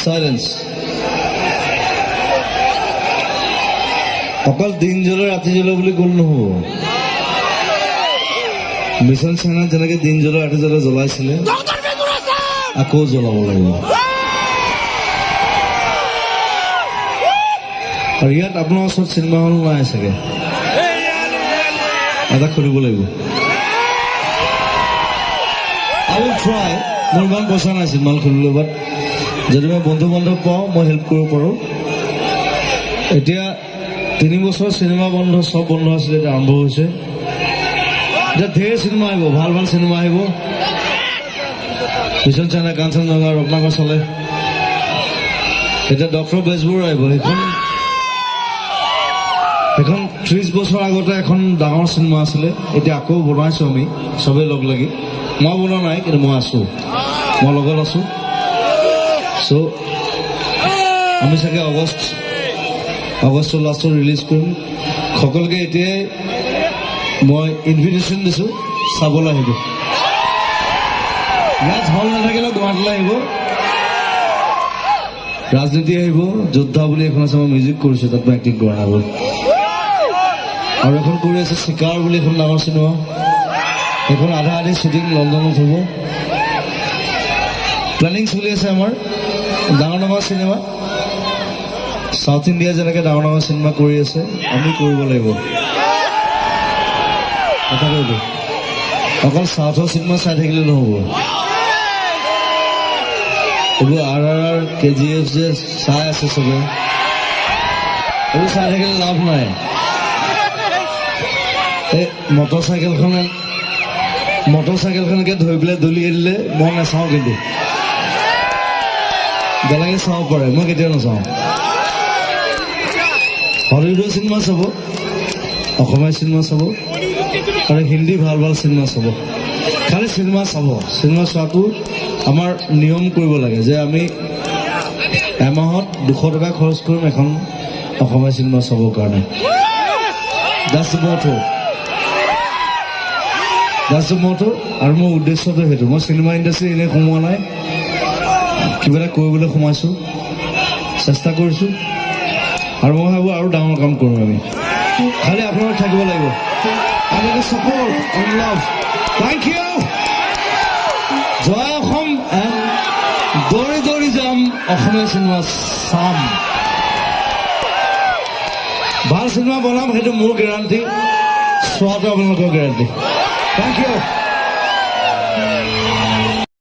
Silence. অকল দিন জ্বলে ৰাতি জ্বলে বুলি গ'ল নহ'ব। মিছন চাইনাত যেনেকে দিন জ্বলে ৰাতি জ্বলে জ্বলাইছিলে আকৌ জ্বলাব লাগিব। আৰু ইয়াত আপোনাৰ ওচৰত চিনেমা হল নাই চাগে, এটা খুলিব লাগিব। I will try. মোৰ ইমান পইচা নাই চিনেমা হল খুলিবলৈ, বাট যদি মই বন্ধু বান্ধৱ পাওঁ মই হেল্প কৰিব পাৰোঁ। এতিয়া 3 বছৰ চিনেমা বন্ধ, চব বন্ধ আছিলে, এতিয়া আৰম্ভ হৈছে। এতিয়া ঢেৰ চিনেমা আহিব, ভাল ভাল চিনেমা আহিব। মিছন চাইনা, কাঞ্চনজংঘা, ৰত্নাকৰ চলে। এতিয়া ডক্টৰ বেজবৰুৱা আহিব। সেইখন 30 বছৰ আগতে এখন ডাঙৰ চিনেমা আছিলে, এতিয়া আকৌ বনাইছোঁ আমি চবেই লগ লাগি। মই বনোৱা নাই, কিন্তু মই আছোঁ, মই লগত আছোঁ। চ' আমি চাগে আগষ্টৰ লাষ্টত ৰিলিজ কৰিম। সকলোকে এতিয়াই মই ইনভিটেশ্যন দিছোঁ, চাবলৈ আহিব। ইয়াত হল নাথাকিলেও গুৱাহাটীলৈ আহিব। ৰাজনীতি আহিব, যোদ্ধা বুলি এখন আছে, মই মিউজিক কৰিছোঁ, তাত মই এক্টিং কৰা নাই। আৰু এখন কৰি আছে চিকাৰ বুলি, এখন ডাঙৰ চিনেমা। এখন আধা আধি শ্বুটিং লণ্ডনত হ'ব। প্লেনিং চলি আছে আমাৰ ডাঙৰ ডাঙৰ চিনেমা। সাউথ ইণ্ডিয়া যেনেকৈ ডাঙৰ ডাঙৰ চিনেমা কৰি আছে, আমি কৰিব লাগিব। অকল সাউথৰ চিনেমা চাই থাকিলে নহ'ব। এইবোৰ RRR, KGF যে চাই আছে চবে, এইবোৰ চাই থাকিলে লাভ নাই। এই মটৰচাইকেলখনকে ধৰি পেলাই দলিয়াই দিলে মই নাচাওঁ, কিন্তু বেলেগে চাব পাৰে, মই কেতিয়াও নাচাওঁ। হলিউডৰ চিনেমা চাব, অসমীয়া চিনেমা চাব, আৰু হিন্দী ভাল ভাল চিনেমা চাব। খালি চিনেমা চাব, চিনেমা চোৱাটো আমাৰ নিয়ম কৰিব লাগে যে আমি এমাহত 200 টকা খৰচ কৰিম এখন অসমীয়া চিনেমা চাবৰ কাৰণে। That's the motto. আৰু মোৰ উদ্দেশ্যটো সেইটো। মই চিনেমা ইণ্ডাষ্ট্ৰী এনেই সোমোৱা নাই, কিবা এটা কৰিবলৈ সোমাইছোঁ, চেষ্টা কৰিছোঁ। আৰু মই ভাবোঁ আৰু ডাঙৰ কাম কৰোঁ আমি। খালি আপোনালোক থাকিব লাগিব। Support and love. Thank you. জয় অসম। দৌৰি দৌৰি যাম, অসমীয়া চিনেমা চাম। ভাল চিনেমা বনাম, সেইটো মোৰ গেৰাণ্টি, চোৱাটো আপোনালোকৰ গেৰাণ্টি। Thank you.